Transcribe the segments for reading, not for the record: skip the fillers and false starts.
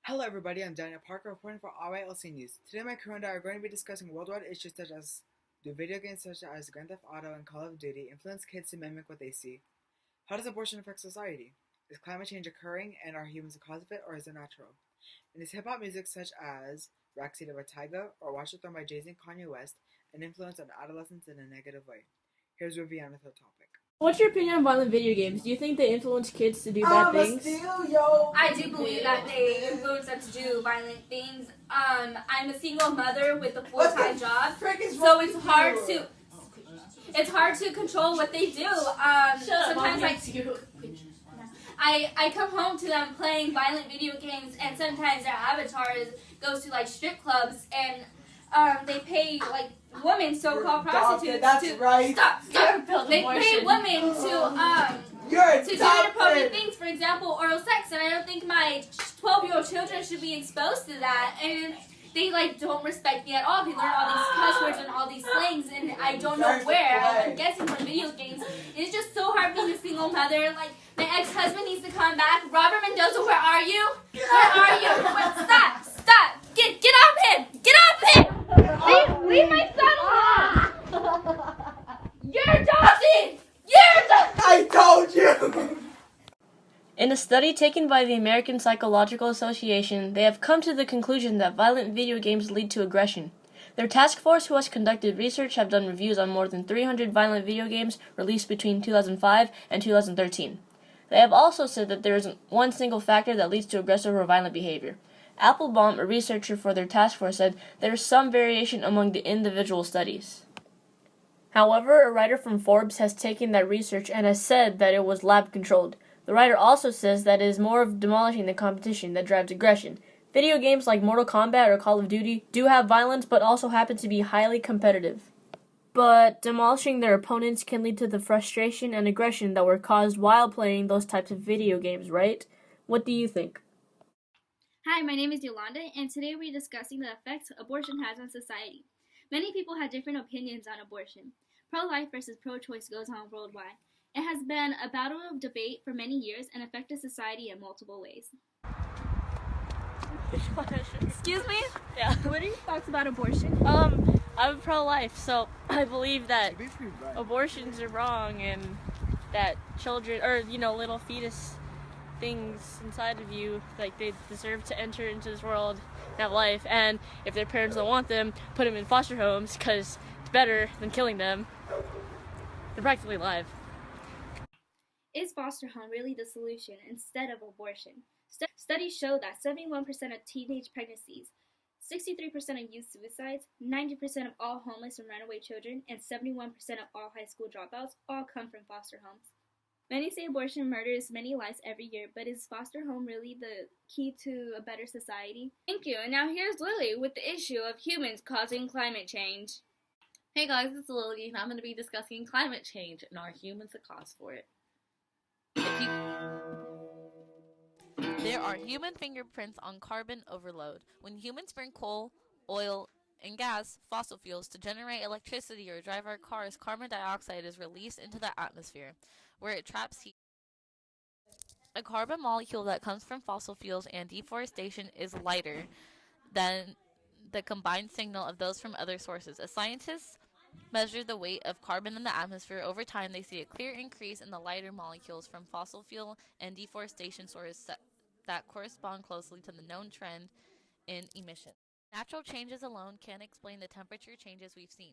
Hello everybody, I'm Daniel Parker reporting for RYLC News. Today my crew and I are going to be discussing worldwide issues such as do video games such as Grand Theft Auto and Call of Duty influence kids to mimic what they see? How does abortion affect society? Is climate change occurring and are humans the cause of it or is it natural? And is hip-hop music such as Roxy by Tyga or Watch the Throne by Jay-Z and Kanye West an influence on adolescents in a negative way? Here's Rivian with her topic. What's your opinion on violent video games? Do you think they influence kids to do bad things? I do believe that they influence them to do violent things. I'm a single mother with a full-time job, so it's hard to control what they do. Sometimes I come home to them playing violent video games, and sometimes their avatars goes to like strip clubs, and they pay like women, so-called prostitutes, They pay women to do inappropriate things, for example, oral sex, and I don't think my 12-year-old children should be exposed to that, and they don't respect me at all. They learn all these cuss words and all these slangs, and I don't know where. I'm guessing from video games. It's just so hard being a single mother. Like, my ex-husband needs to come back. Robert Mendoza, where are you? Where are you? Stop! Get off him! Get off him! Leave my son alone! You're adopted! I told you! In a study taken by the American Psychological Association, they have come to the conclusion that violent video games lead to aggression. Their task force who has conducted research have done reviews on more than 300 violent video games released between 2005 and 2013. They have also said that there isn't one single factor that leads to aggressive or violent behavior. Applebaum, a researcher for their task force, said there is some variation among the individual studies. However, a writer from Forbes has taken that research and has said that it was lab-controlled. The writer also says that it is more of demolishing the competition that drives aggression. Video games like Mortal Kombat or Call of Duty do have violence but also happen to be highly competitive. But demolishing their opponents can lead to the frustration and aggression that were caused while playing those types of video games, right? What do you think? Hi, my name is Yolanda, and today we're discussing the effects abortion has on society. Many people have different opinions on abortion. Pro-life versus pro-choice goes on worldwide. It has been a battle of debate for many years and affected society in multiple ways. Excuse me? Yeah. What are your thoughts about abortion? I'm pro-life, so I believe that abortions are wrong and that children, or little fetus things inside of you, they deserve to enter into this world and have life, and if their parents don't want them, put them in foster homes because it's better than killing them. They're practically alive. Is foster home really the solution instead of abortion? Studies show that 71% of teenage pregnancies, 63% of youth suicides, 90% of all homeless and runaway children, and 71% of all high school dropouts all come from foster homes. Many say abortion murders many lives every year, but is foster home really the key to a better society? Thank you, and now here's Lily with the issue of humans causing climate change. Hey guys, it's Lily, and I'm going to be discussing climate change and are humans the cause for it. There are human fingerprints on carbon overload. When humans burn coal, oil, and gas, fossil fuels, to generate electricity or drive our cars, carbon dioxide is released into the atmosphere, where it traps heat. A carbon molecule that comes from fossil fuels and deforestation is lighter than the combined signal of those from other sources. As scientists measure the weight of carbon in the atmosphere over time, they see a clear increase in the lighter molecules from fossil fuel and deforestation sources that correspond closely to the known trend in emissions. Natural changes alone can't explain the temperature changes we've seen.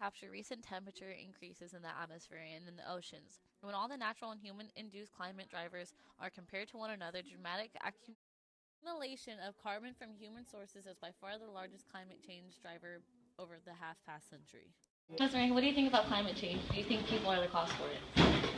Capture recent temperature increases in the atmosphere and in the oceans. When all the natural and human-induced climate drivers are compared to one another, dramatic accumulation of carbon from human sources is by far the largest climate change driver over the half-past century. Desiree, what do you think about climate change? Do you think people are the cause for it?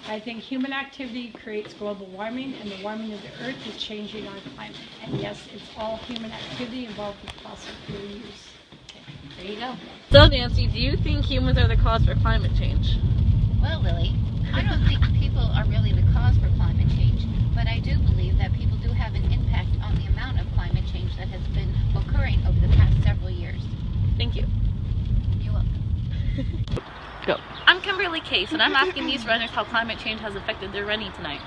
I think human activity creates global warming, and the warming of the earth is changing our climate. And yes, it's all human activity involved with fossil fuel use. There you go. So Nancy, do you think humans are the cause for climate change? Well, Lily, I don't think people are really the cause for climate change, but I do believe that people do have an impact on the amount of climate change that has been occurring over the past several years. Thank you. You're welcome. Go. I'm Kimberly Case, and I'm asking these runners how climate change has affected their running tonight.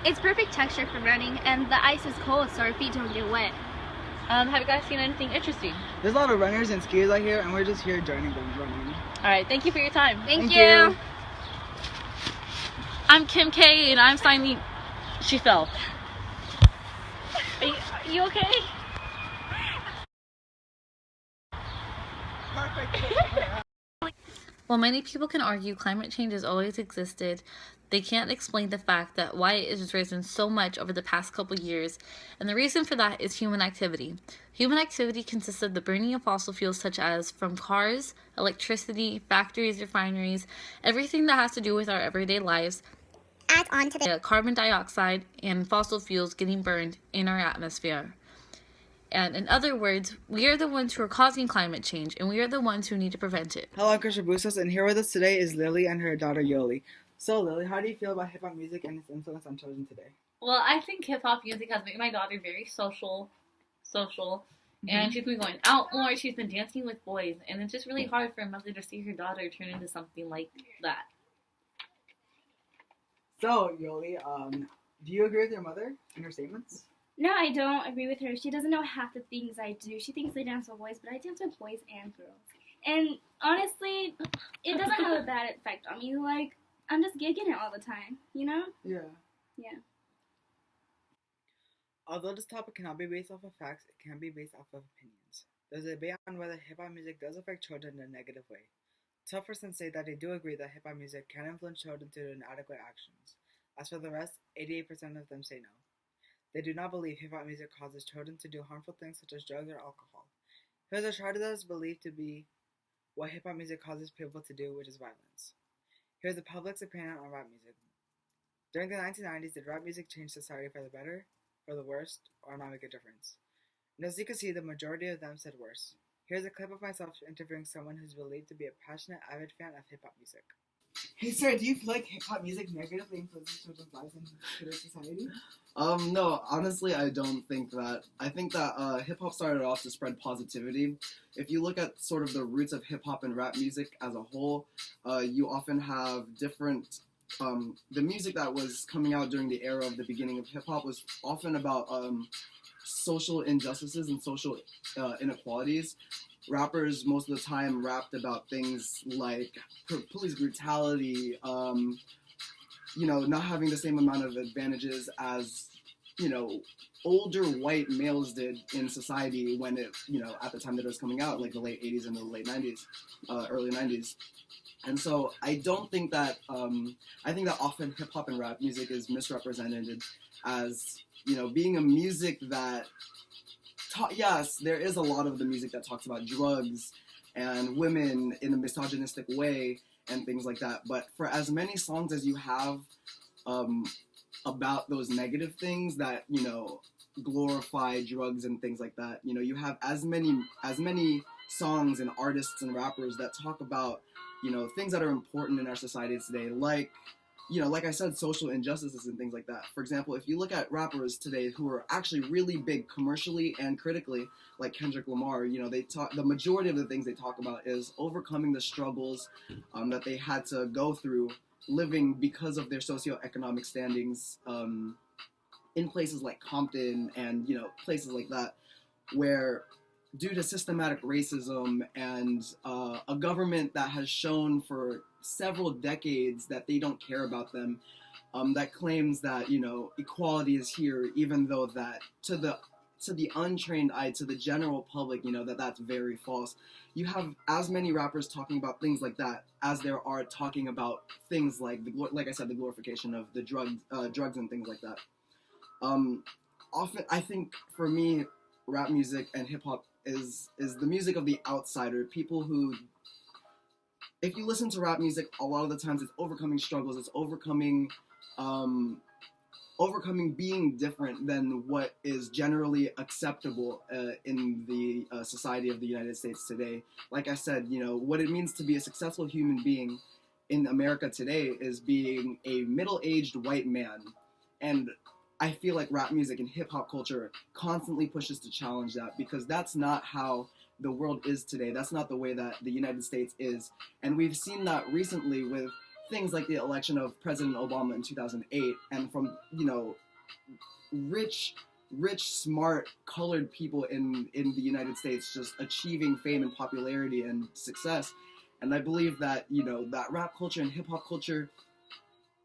It's perfect texture for running, and the ice is cold so our feet don't get wet. Have you guys seen anything interesting? There's a lot of runners and skiers out here, and we're just here joining them running. Alright, thank you for your time. Thank you. I'm Kim K, and I'm signing. She fell. Are you okay? While many people can argue climate change has always existed, they can't explain the fact that why it has risen so much over the past couple years, and the reason for that is human activity. Human activity consists of the burning of fossil fuels such as from cars, electricity, factories, refineries, everything that has to do with our everyday lives, adds on to the carbon dioxide and fossil fuels getting burned in our atmosphere. And in other words, we are the ones who are causing climate change, and we are the ones who need to prevent it. Hello, I'm Krisha Bustos, and here with us today is Lily and her daughter Yoli. So, Lily, how do you feel about hip-hop music and its influence on children today? Well, I think hip-hop music has made my daughter very social, and she's been going out more, she's been dancing with boys, and it's just really hard for a mother to see her daughter turn into something like that. So, Yoli, do you agree with your mother in her statements? No, I don't agree with her. She doesn't know half the things I do. She thinks I dance with boys, but I dance with boys and girls. And honestly, it doesn't have a bad effect on me. Like, I'm just gigging it all the time, you know? Yeah. Yeah. Although this topic cannot be based off of facts, it can be based off of opinions. There's a debate on whether hip-hop music does affect children in a negative way. 12% say that they do agree that hip-hop music can influence children to do inadequate actions. As for the rest, 88% of them say no. They do not believe hip-hop music causes children to do harmful things such as drugs or alcohol. Here's a chart that is believed to be what hip-hop music causes people to do, which is violence. Here's the public's opinion on rap music. During the 1990s, did rap music change society for the better, for the worse, or not make a difference? And as you can see, the majority of them said worse. Here's a clip of myself interviewing someone who's believed to be a passionate, avid fan of hip-hop music. Hey, sir, do you feel like hip-hop music negatively influences children's lives in today's society? No, honestly, I don't think that. I think that hip-hop started off to spread positivity. If you look at sort of the roots of hip-hop and rap music as a whole, you often have different... the music that was coming out during the era of the beginning of hip-hop was often about social injustices and social inequalities. Rappers most of the time rapped about things like police brutality, not having the same amount of advantages as, older white males did in society when it, at the time that it was coming out, like the late 80s and the late 90s, early 90s. And so I don't think that, I think that often hip hop and rap music is misrepresented as, being a music that, yes, there is a lot of the music that talks about drugs and women in a misogynistic way and things like that. But for as many songs as you have about those negative things that, glorify drugs and things like that, you have as many songs and artists and rappers that talk about, things that are important in our society today, like, like I said, social injustices and things like that. For example, if you look at rappers today who are actually really big commercially and critically, like Kendrick Lamar, the majority of the things they talk about is overcoming the struggles that they had to go through living because of their socioeconomic standings in places like Compton and, places like that, where due to systematic racism and a government that has shown for several decades that they don't care about them, that claims that, equality is here, even though that to the untrained eye, to the general public, that's very false. You have as many rappers talking about things like that as there are talking about things like, like I said, the glorification of the drugs and things like that. Often, I think, for me, rap music and hip-hop is the music of the outsider, people who, if you listen to rap music, a lot of the times it's overcoming struggles, it's overcoming being different than what is generally acceptable in the society of the United States today. Like I said, what it means to be a successful human being in America today is being a middle-aged white man. And I feel like rap music and hip-hop culture constantly pushes to challenge that, because that's not how the world is today. That's not the way that the United States is. And we've seen that recently with things like the election of President Obama in 2008, and from, you know, rich, smart, colored people in the United States just achieving fame and popularity and success. And I believe that, you know, that rap culture and hip-hop culture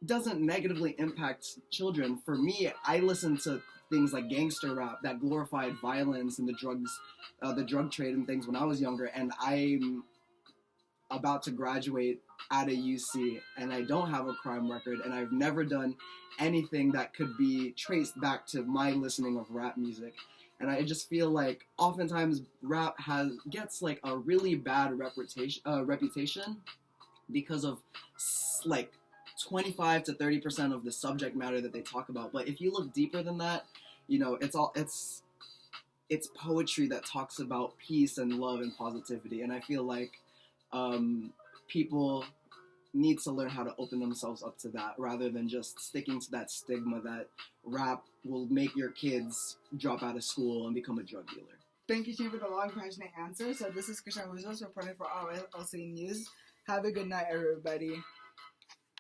doesn't negatively impact children. For me, I listen to things like gangster rap that glorified violence and the drug trade and things when I was younger, and I'm about to graduate out of UC, and I don't have a crime record, and I've never done anything that could be traced back to my listening of rap music. And I just feel like oftentimes rap gets like a really bad reputation because of like 25 to 30% of the subject matter that they talk about. But if you look deeper than that, you know, it's poetry that talks about peace and love and positivity. And I feel like people need to learn how to open themselves up to that rather than just sticking to that stigma that rap will make your kids drop out of school and become a drug dealer. Thank you, Shane, for the long, passionate answer. So this is Krishan Wuzos reporting for RLC News. Have a good night, everybody.